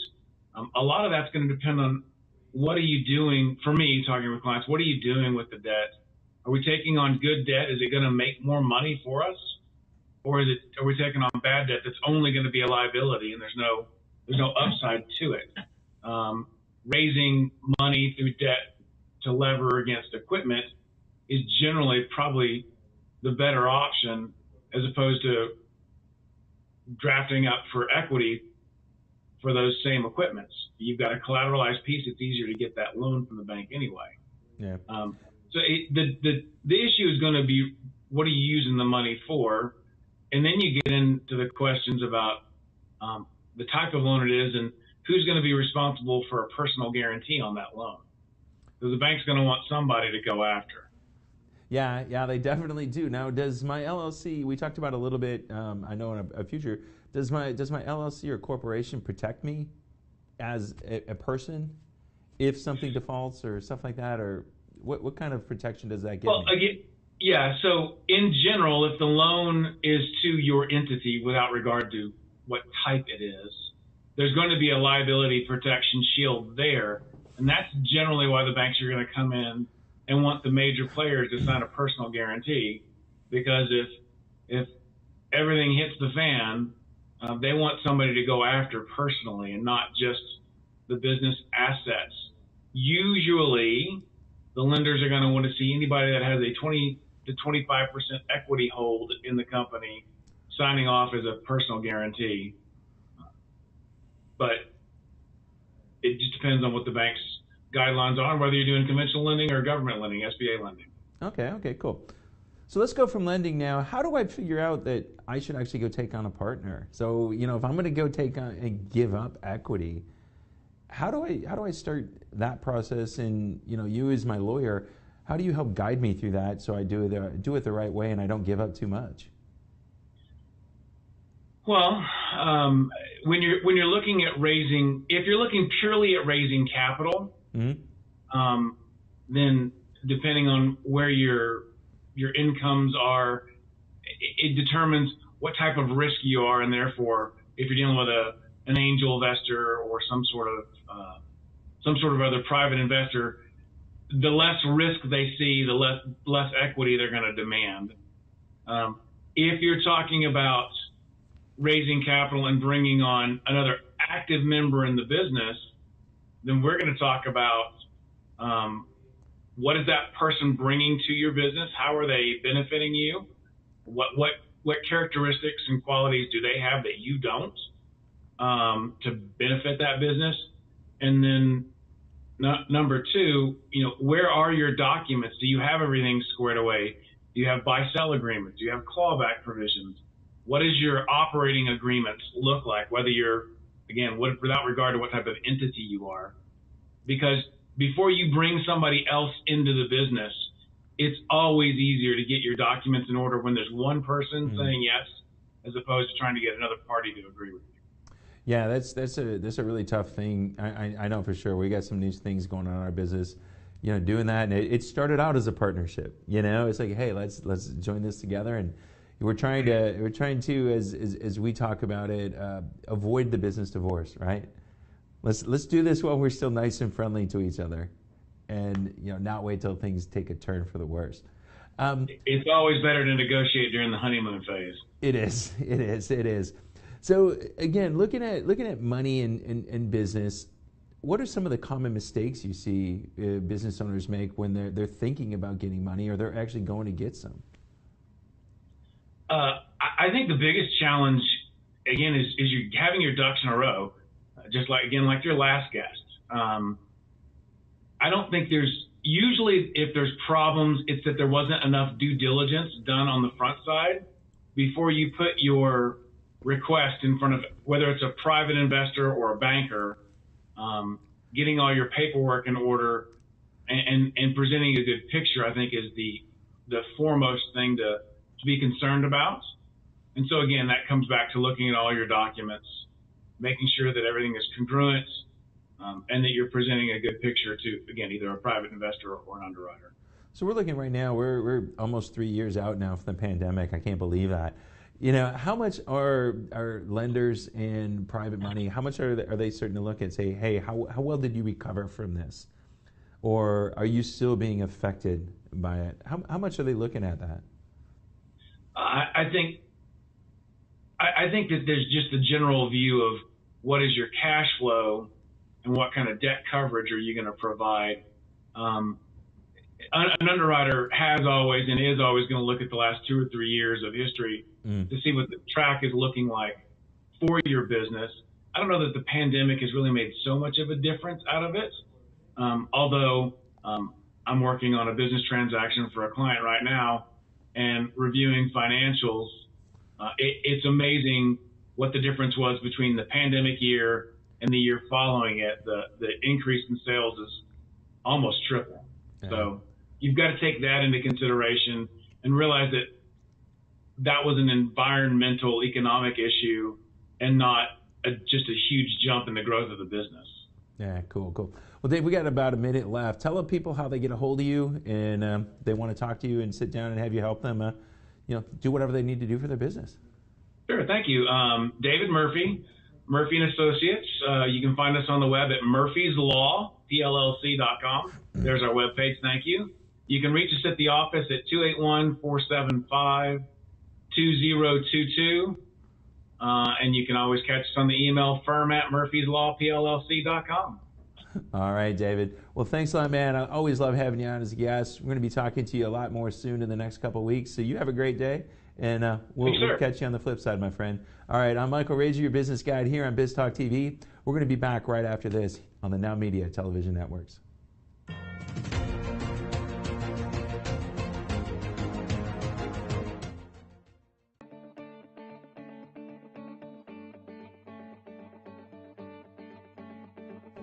a lot of that's going to depend on what are you doing. For me, talking with clients, what are you doing with the debt? Are we taking on good debt? Is it going to make more money for us? Or are we taking on bad debt that's only going to be a liability and there's no upside to it? Raising money through debt to lever against equipment is generally probably the better option as opposed to drafting up for equity for those same equipments. You've got a collateralized piece. It's easier to get that loan from the bank anyway. Yeah. So the issue is going to be, what are you using the money for? And then you get into the questions about the type of loan it is and who's going to be responsible for a personal guarantee on that loan. Because the bank's going to want somebody to go after. Yeah, they definitely do. Now, does my LLC, we talked about a little bit, I know in a future, does my LLC or corporation protect me as a person if something defaults or stuff like that? Or what kind of protection does that give me? Again, yeah, so in general, if the loan is to your entity without regard to what type it is, there's going to be a liability protection shield there. And that's generally why the banks are going to come in and want the major players to sign a personal guarantee, because if everything hits the fan, they want somebody to go after personally and not just the business assets. Usually, the lenders are going to want to see anybody that has a 20 to 25% equity hold in the company signing off as a personal guarantee. But it just depends on what the bank's guidelines are, whether you're doing conventional lending or government lending, SBA lending. Okay, cool. So let's go from lending now. How do I figure out that I should actually go take on a partner? So, you know, if I'm going to go take on and give up equity, how do I start that process? And, you know, you as my lawyer, how do you help guide me through that so I do it the right way and I don't give up too much? Well, when you're looking at raising, if you're looking purely at raising capital, then depending on where your incomes are, it determines what type of risk you are, and therefore, if you're dealing with an angel investor or some sort of other private investor, the less risk they see, the less equity they're going to demand. If you're talking about raising capital and bringing on another active member in the business, then we're going to talk about what is that person bringing to your business? How are they benefiting you? What characteristics and qualities do they have that you don't to benefit that business? And then number two, you know, where are your documents? Do you have everything squared away? Do you have buy-sell agreements? Do you have clawback provisions? What does your operating agreements look like? Whether you're, again, without regard to what type of entity you are. Because before you bring somebody else into the business, it's always easier to get your documents in order when there's one person saying yes, as opposed to trying to get another party to agree with you. Yeah, that's a really tough thing. I know for sure. We got some new things going on in our business. You know, doing that, and it started out as a partnership. You know, it's like, hey, let's join this together, and we're trying to as we talk about it, avoid the business divorce, right? Let's do this while we're still nice and friendly to each other, and you know, not wait till things take a turn for the worst. It's always better to negotiate during the honeymoon phase. It is. It is. It is. So again, looking at money and business, what are some of the common mistakes you see business owners make when they're thinking about getting money or they're actually going to get some? I think the biggest challenge, again, is you having your ducks in a row, just like your last guest. I don't think usually if there's problems, it's that there wasn't enough due diligence done on the front side before you put your request in front of, whether it's a private investor or a banker, getting all your paperwork in order and presenting a good picture, I think is the foremost thing to be concerned about. And so again, that comes back to looking at all your documents, making sure that everything is congruent, and that you're presenting a good picture to, again, either a private investor or an underwriter. So we're looking right now, we're almost 3 years out now from the pandemic. I can't believe that. You know, how much are lenders and private money, how much are they starting to look and say, hey, how well did you recover from this? Or are you still being affected by it? How much are they looking at that? I think that there's just a general view of what is your cash flow and what kind of debt coverage are you going to provide. An underwriter has always and is always going to look at the last 2 or 3 years of history to see what the track is looking like for your business. I don't know that the pandemic has really made so much of a difference out of it. Although I'm working on a business transaction for a client right now and reviewing financials, it's amazing what the difference was between the pandemic year and the year following it. The increase in sales is almost triple. Yeah. So you've got to take that into consideration and realize that that was an environmental, economic issue and not just a huge jump in the growth of the business. Yeah, cool. Well, Dave, we got about a minute left. Tell people how they get a hold of you and they want to talk to you and sit down and have you help them, do whatever they need to do for their business. Sure, thank you. David Murphy, Murphy & Associates. You can find us on the web at murphyslaw.com. There's our webpage. Thank you. You can reach us at the office at 281-475-2022. And you can always catch us on the email firm@murphyslawpllc.com. All right, David. Well, thanks a lot, man. I always love having you on as a guest. We're going to be talking to you a lot more soon in the next couple of weeks. So you have a great day, and we'll catch you on the flip side, my friend. All right, I'm Michael Rager, your business guide here on Biz Talk TV. We're going to be back right after this on the NowMedia Television networks.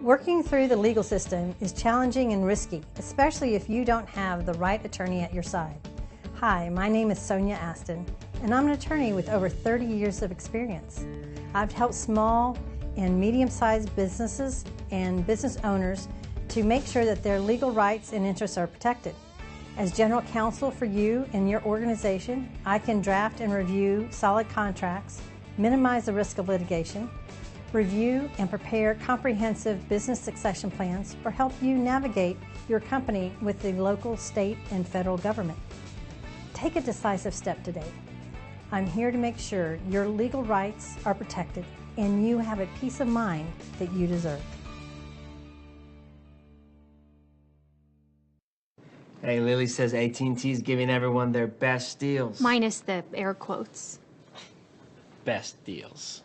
Working through the legal system is challenging and risky, especially if you don't have the right attorney at your side. Hi, my name is Sonia Aston, and I'm an attorney with over 30 years of experience. I've helped small and medium-sized businesses and business owners to make sure that their legal rights and interests are protected. As general counsel for you and your organization, I can draft and review solid contracts, minimize the risk of litigation, review and prepare comprehensive business succession plans, or help you navigate your company with the local, state, and federal government. Take a decisive step today. I'm here to make sure your legal rights are protected and you have a peace of mind that you deserve. Hey, Lily says AT&T's giving everyone their best deals. Minus the air quotes. Best deals.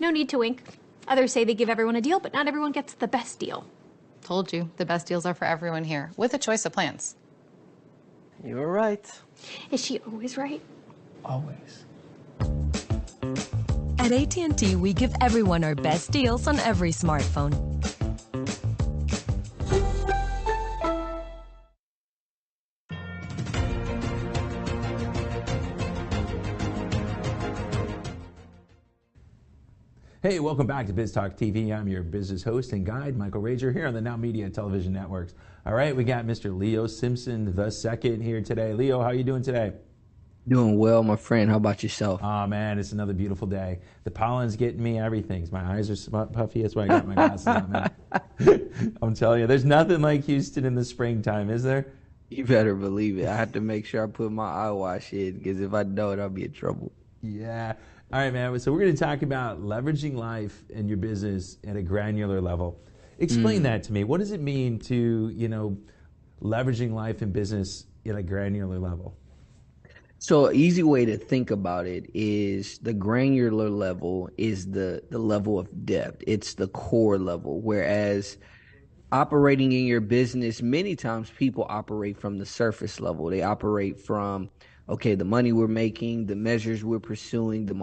No need to wink. Others say they give everyone a deal, but not everyone gets the best deal. Told you, the best deals are for everyone here, with a choice of plans. You were right. Is she always right? Always. At AT&T, we give everyone our best deals on every smartphone. Hey, welcome back to Biz Talk TV. I'm your business host and guide, Michael Rager, here on the NowMedia Television networks. All right, we got Mr. Leo Simpson II here today. Leo, how are you doing today? Doing well, my friend. How about yourself? Oh, man, it's another beautiful day. The pollen's getting me everything. My eyes are puffy. That's why I got my glasses on, man. I'm telling you, there's nothing like Houston in the springtime, is there? You better believe it. I have to make sure I put my eye wash in because if I don't, I'll be in trouble. Yeah. All right, man. So we're going to talk about leveraging life in your business at a granular level. Explain that to me. What does it mean to, leveraging life in business at a granular level? So an easy way to think about it is the granular level is the level of depth. It's the core level. Whereas operating in your business, many times people operate from the surface level. They operate from, okay, the money we're making, the measures we're pursuing, the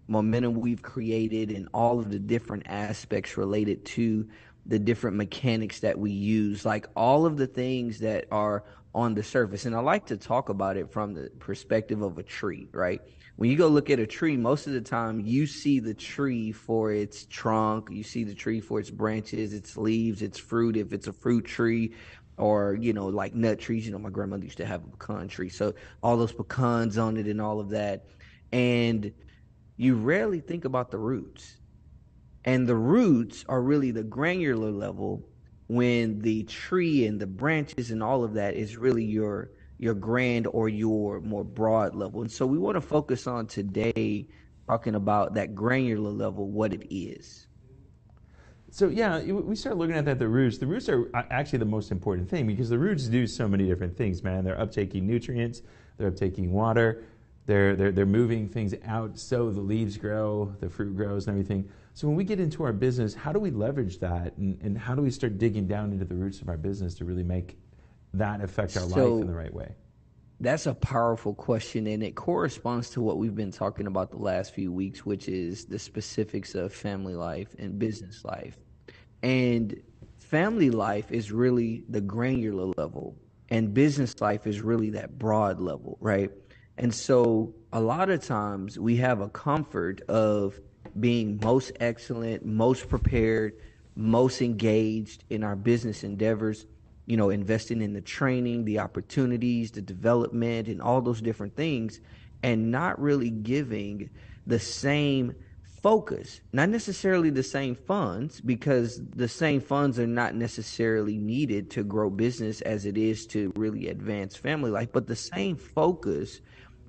momentum we've created, and all of the different aspects related to the different mechanics that we use, like all of the things that are on the surface. And I like to talk about it from the perspective of a tree, right? When you go look at a tree, most of the time you see the tree for its trunk, you see the tree for its branches, its leaves, its fruit, if it's a fruit tree, or, like nut trees. My grandmother used to have a pecan tree. So all those pecans on it and all of that. And you rarely think about the roots. And the roots are really the granular level, when the tree and the branches and all of that is really your grand or your more broad level. And so we want to focus on today talking about that granular level, what it is. So yeah, we start looking at that, the roots. The roots are actually the most important thing because the roots do so many different things, man. They're uptaking nutrients, they're uptaking water, they're moving things out so the leaves grow, the fruit grows and everything. So when we get into our business, how do we leverage that and how do we start digging down into the roots of our business to really make that affect our life in the right way? That's a powerful question, and it corresponds to what we've been talking about the last few weeks, which is the specifics of family life and business life. And family life is really the granular level, and business life is really that broad level, right? And so a lot of times we have a comfort of being most excellent, most prepared, most engaged in our business endeavors, investing in the training, the opportunities, the development, and all those different things, and not really giving the same focus, not necessarily the same funds, because the same funds are not necessarily needed to grow business as it is to really advance family life, but the same focus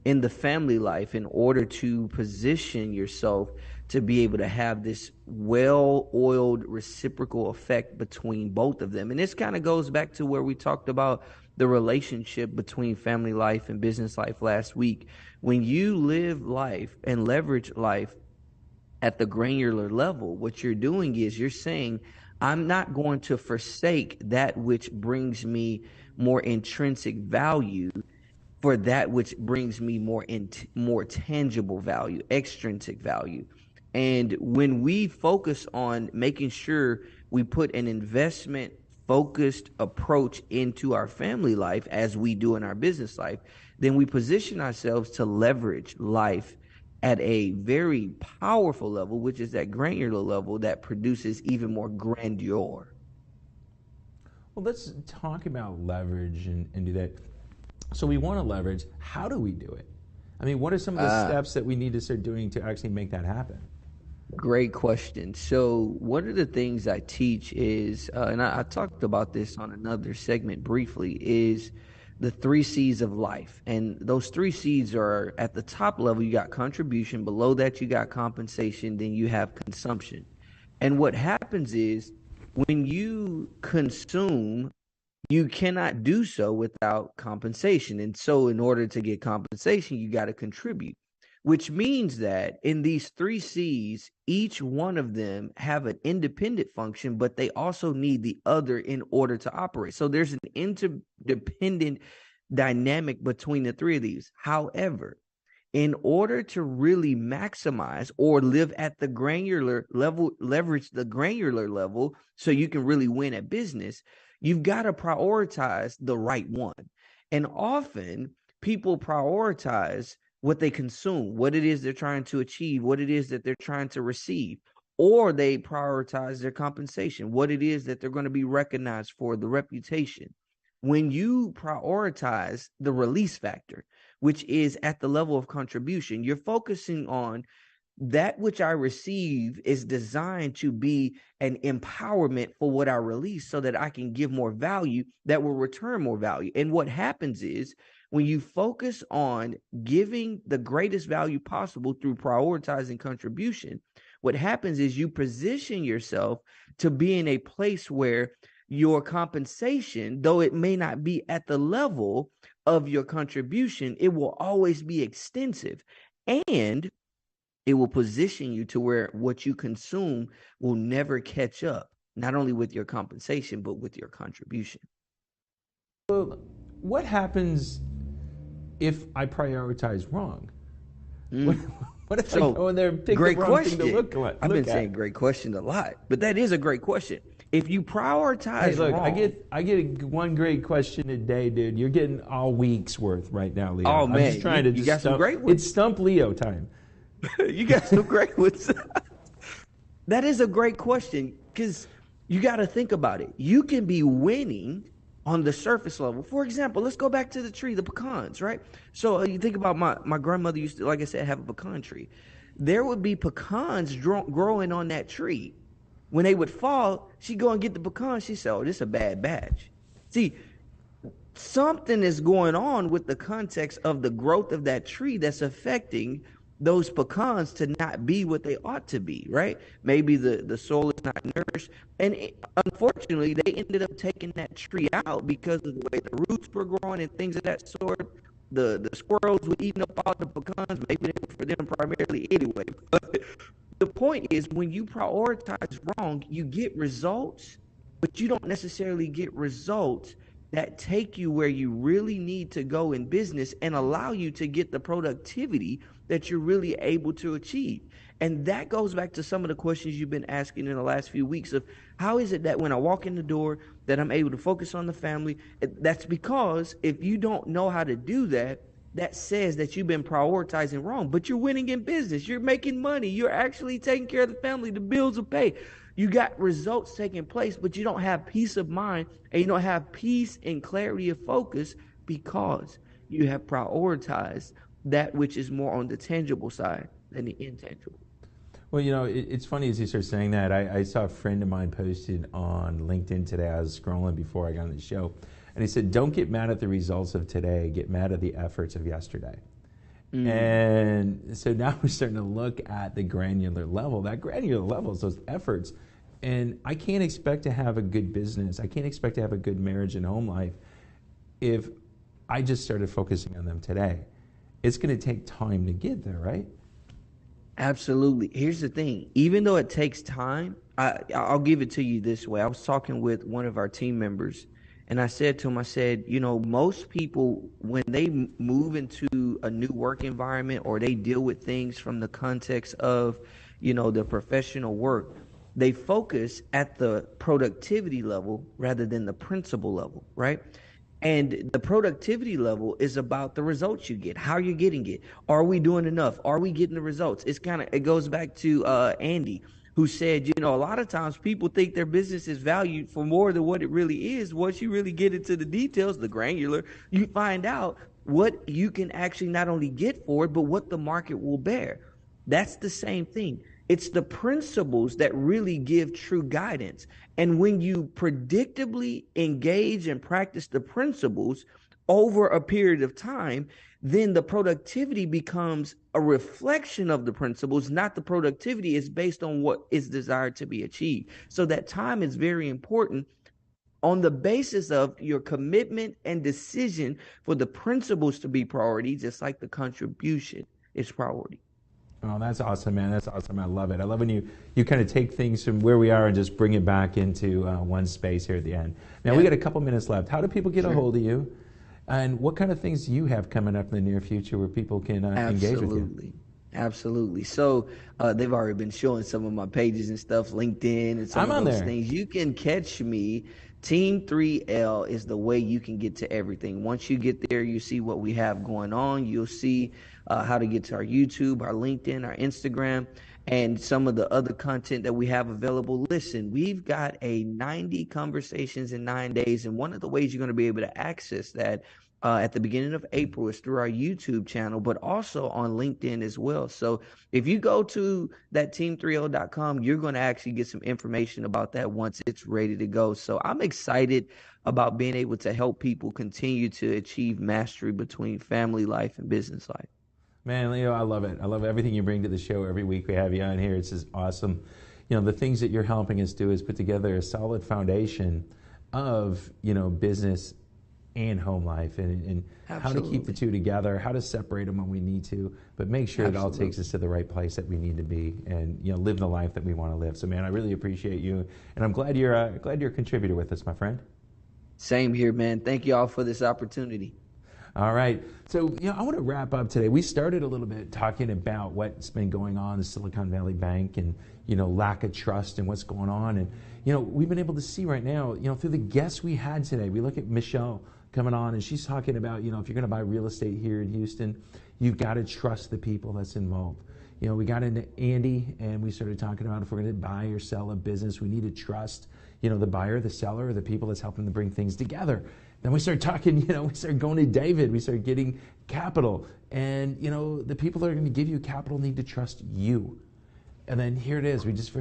in the family life in order to position yourself to be able to have this well-oiled reciprocal effect between both of them. And this kind of goes back to where we talked about the relationship between family life and business life last week. When you live life and leverage life at the granular level, what you're doing is you're saying, I'm not going to forsake that which brings me more intrinsic value for that which brings me more tangible value, extrinsic value. And when we focus on making sure we put an investment focused approach into our family life as we do in our business life, then we position ourselves to leverage life at a very powerful level, which is that granular level that produces even more grandeur. Well, let's talk about leverage and do that. So we want to leverage. How do we do it? I mean, what are some of the steps that we need to start doing to actually make that happen? Great question. So one of the things I teach is, and I talked about this on another segment briefly, is the 3 C's of life. And those 3 C's are at the top level, you got contribution. Below that, you got compensation. Then you have consumption. And what happens is when you consume, you cannot do so without compensation. And so in order to get compensation, you got to contribute, which means that in these 3 C's, each one of them have an independent function, but they also need the other in order to operate. So there's an interdependent dynamic between the 3 of these. However, in order to really maximize or live at the granular level, leverage the granular level so you can really win at business, you've got to prioritize the right one. And often people prioritize what they consume, what it is they're trying to achieve, what it is that they're trying to receive, or they prioritize their compensation, what it is that they're going to be recognized for, the reputation. When you prioritize the release factor, which is at the level of contribution, you're focusing on that which I receive is designed to be an empowerment for what I release so that I can give more value that will return more value. And what happens is when you focus on giving the greatest value possible through prioritizing contribution, what happens is you position yourself to be in a place where your compensation, though it may not be at the level of your contribution, it will always be extensive. And it will position you to where what you consume will never catch up, not only with your compensation, but with your contribution. Well, what happens if I prioritize wrong? What if I go in there and pick the wrong thing to look at? I've been saying great question a lot, but that is a great question. If you prioritize wrong, I get one great question a day, dude. You're getting all week's worth right now, Leo. Oh, man. I'm just trying to you got some great ones. It's Stump Leo time. You got some great ones. That is a great question because you got to think about it. You can be winning on the surface level. For example, let's go back to the tree, the pecans, right? So you think about my grandmother used to, like I said, have a pecan tree. There would be pecans growing on that tree. When they would fall, she'd go and get the pecans. She'd say, oh, this is a bad batch. See, something is going on with the context of the growth of that tree that's affecting those pecans to not be what they ought to be, right? Maybe the soil is not nourished. And unfortunately, they ended up taking that tree out because of the way the roots were growing and things of that sort. The squirrels were eating up all the pecans. Maybe they were for them primarily anyway. But the point is, when you prioritize wrong, you get results, but you don't necessarily get results that take you where you really need to go in business and allow you to get the productivity that you're really able to achieve. And that goes back to some of the questions you've been asking in the last few weeks of how is it that when I walk in the door that I'm able to focus on the family? That's because if you don't know how to do that, that says that you've been prioritizing wrong, but you're winning in business. You're making money. You're actually taking care of the family. The bills will pay. You got results taking place, but you don't have peace of mind and you don't have peace and clarity of focus because you have prioritized that which is more on the tangible side than the intangible. Well, you know, it's funny as you start saying that. I saw a friend of mine posted on LinkedIn today. I was scrolling before I got on the show. And he said, don't get mad at the results of today. Get mad at the efforts of yesterday. And so now we're starting to look at the granular level. That granular level is those efforts. And I can't expect to have a good business. I can't expect to have a good marriage and home life if I just started focusing on them today. It's going to take time to get there, right? Absolutely. Here's the thing. Even though it takes time, I'll give it to you this way. I was talking with one of our team members, and I said to him, I said, you know, most people, when they move into a new work environment or they deal with things from the context of, you know, the professional work, they focus at the productivity level rather than the principle level, right? And the productivity level is about the results you get, how you're getting it. Are we doing enough? Are we getting the results? It goes back to Andy, who said, you know, a lot of times people think their business is valued for more than what it really is. Once you really get into the details, the granular, you find out what you can actually not only get for it, but what the market will bear. That's the same thing. It's the principles that really give true guidance. And when you predictably engage and practice the principles over a period of time, then the productivity becomes a reflection of the principles, not the productivity is based on what is desired to be achieved. So that time is very important on the basis of your commitment and decision for the principles to be priority, just like the contribution is priority. Oh, that's awesome, man. That's awesome. I love it. I love when you kind of take things from where we are and just bring it back into one space here at the end. Now, we got a couple minutes left. How do people get a hold of you? And what kind of things do you have coming up in the near future where people can engage with you? Absolutely. So they've already been showing some of my pages and stuff, LinkedIn and some of those things. You can catch me. Team 3L is the way you can get to everything. Once you get there, you see what we have going on. You'll see how to get to our YouTube, our LinkedIn, our Instagram, and some of the other content that we have available. Listen, we've got a 90 conversations in 9 days, and one of the ways you're going to be able to access that at the beginning of April. It's through our YouTube channel, but also on LinkedIn as well. So if you go to that team30.com, you're going to actually get some information about that once it's ready to go. So I'm excited about being able to help people continue to achieve mastery between family life and business life. Man, Leo, I love it. I love everything you bring to the show. Every week we have you on here. It's just awesome. You know, the things that you're helping us do is put together a solid foundation of, you know, business and home life, and how to keep the two together, how to separate them when we need to, but make sure it all takes us to the right place that we need to be, and, you know, live the life that we want to live. So, man, I really appreciate you, and I'm glad you're a contributor with us, my friend. Same here, man. Thank you all for this opportunity. All right. So, you know, I want to wrap up today. We started a little bit talking about what's been going on in Silicon Valley Bank and, you know, lack of trust and what's going on. And, you know, we've been able to see right now, you know, through the guests we had today, we look at Michelle coming on, and she's talking about, you know, if you're going to buy real estate here in Houston, you've got to trust the people that's involved. You know, we got into Andy, and we started talking about if we're going to buy or sell a business, we need to trust, you know, the buyer, the seller, the people that's helping to bring things together. Then we started talking, you know, we started going to David, we started getting capital. And, you know, the people that are going to give you capital need to trust you. And then here it is, we just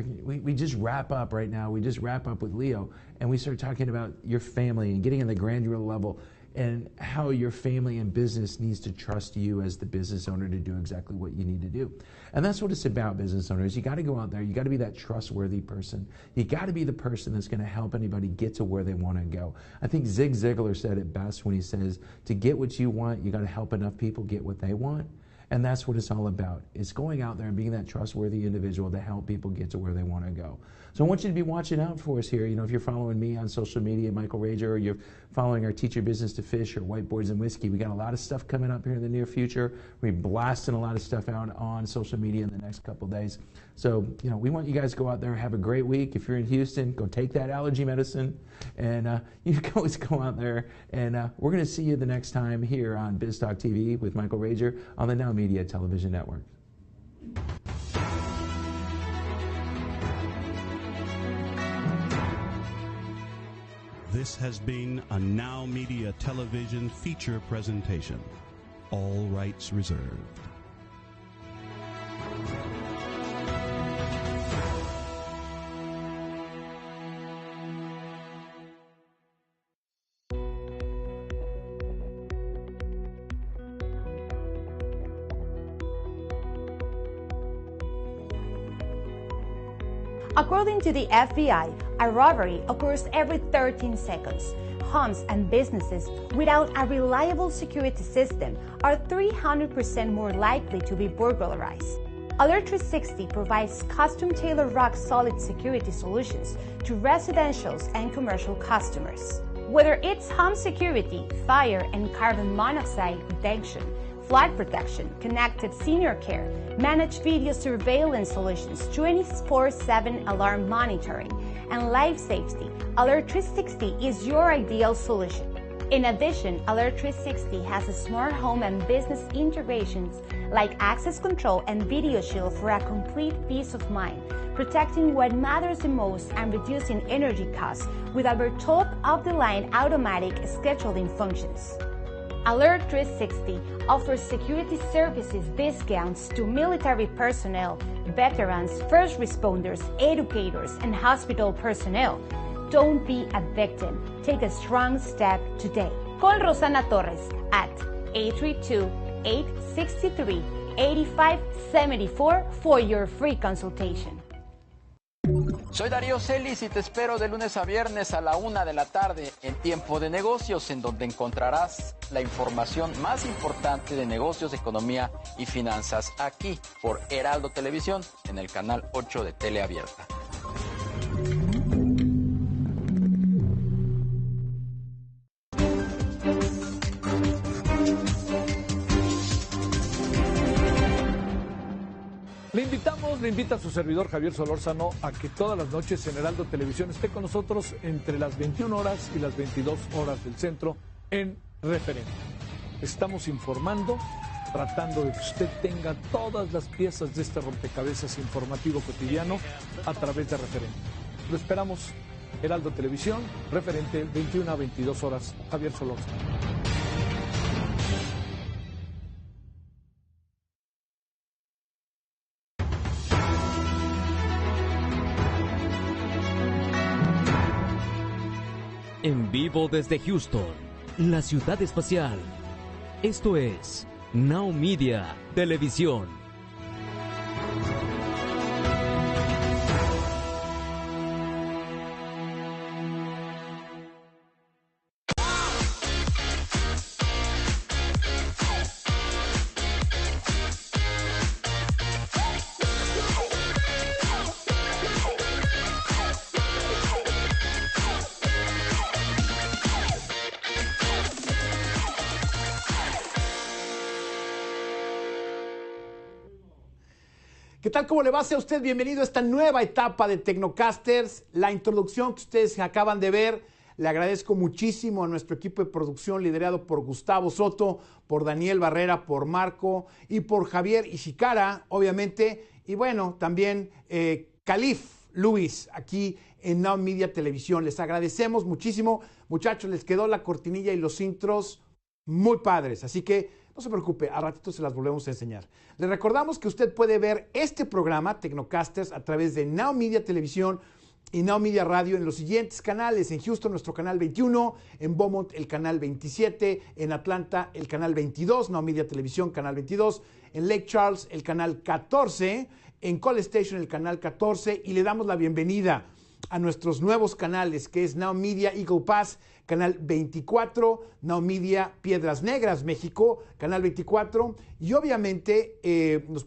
wrap up right now. We just wrap up with Leo, and we start talking about your family and getting on the granular level and how your family and business needs to trust you as the business owner to do exactly what you need to do. And that's what it's about, business owners. You got to go out there. You got to be that trustworthy person. You got to be the person that's going to help anybody get to where they want to go. I think Zig Ziglar said it best when he says, to get what you want, you got to help enough people get what they want. And that's what it's all about. It's going out there and being that trustworthy individual to help people get to where they want to go. So I want you to be watching out for us here. You know, if you're following me on social media, Michael Rager, or you're following our Teach Your Business to Fish or Whiteboards and Whiskey, we got a lot of stuff coming up here in the near future. We're blasting a lot of stuff out on social media in the next couple of days. So, you know, we want you guys to go out there and have a great week. If you're in Houston, go take that allergy medicine. And you can always go out there. And we're going to see you the next time here on Biz Talk TV with Michael Rager on the NowMedia Television Network. This has been a NowMedia Television feature presentation. All rights reserved. According to the FBI, a robbery occurs every 13 seconds. Homes and businesses without a reliable security system are 300% more likely to be burglarized. Alert 360 provides custom-tailored rock-solid security solutions to residential and commercial customers. Whether it's home security, fire and carbon monoxide detection, flood protection, connected senior care, managed video surveillance solutions, 24/7 alarm monitoring, and life safety, Alert 360 is your ideal solution. In addition, Alert 360 has smart home and business integrations like access control and video shield for a complete peace of mind, protecting what matters the most and reducing energy costs with our top-of-the-line automatic scheduling functions. Alert 360 offers security services discounts to military personnel, veterans, first responders, educators, and hospital personnel. Don't be a victim. Take a strong step today. Call Rosana Torres at 832-863-8574 for your free consultation. Soy Darío Celis y te espero de lunes a viernes a la 1 de la tarde en Tiempo de Negocios, en donde encontrarás la información más importante de negocios, economía y finanzas aquí por Heraldo Televisión en el canal 8 de Teleabierta. Le invita a su servidor Javier Solórzano a que todas las noches en Heraldo Televisión esté con nosotros entre las 21 horas y las 22 horas del centro en Referente. Estamos informando, tratando de que usted tenga todas las piezas de este rompecabezas informativo cotidiano a través de Referente. Lo esperamos, Heraldo Televisión, Referente, 21 a 22 horas, Javier Solórzano. en vivo desde Houston, la ciudad espacial. Esto es NowMedia Televisión. ¿Qué tal? ¿Cómo le va? Sea usted bienvenido a esta nueva etapa de Tecnocasters. La introducción que ustedes acaban de ver, le agradezco muchísimo a nuestro equipo de producción liderado por Gustavo Soto, por Daniel Barrera, por Marco y por Javier Ishikara, obviamente. Y bueno, también Calif Luis, aquí en NowMedia Televisión. Les agradecemos muchísimo. Muchachos, les quedó la cortinilla y los intros muy padres. Así que no se preocupe, a ratito se las volvemos a enseñar. Le recordamos que usted puede ver este programa, Tecnocasters, a través de NowMedia Televisión y NowMedia Radio en los siguientes canales. En Houston, nuestro canal 21, en Beaumont, el canal 27, en Atlanta, el canal 22, NowMedia Televisión, canal 22, en Lake Charles, el canal 14, en Call Station, el canal 14, y le damos la bienvenida a nuestros nuevos canales, que es NowMedia Eagle Pass, canal 24, NowMedia Piedras Negras, México, canal 24, y obviamente nos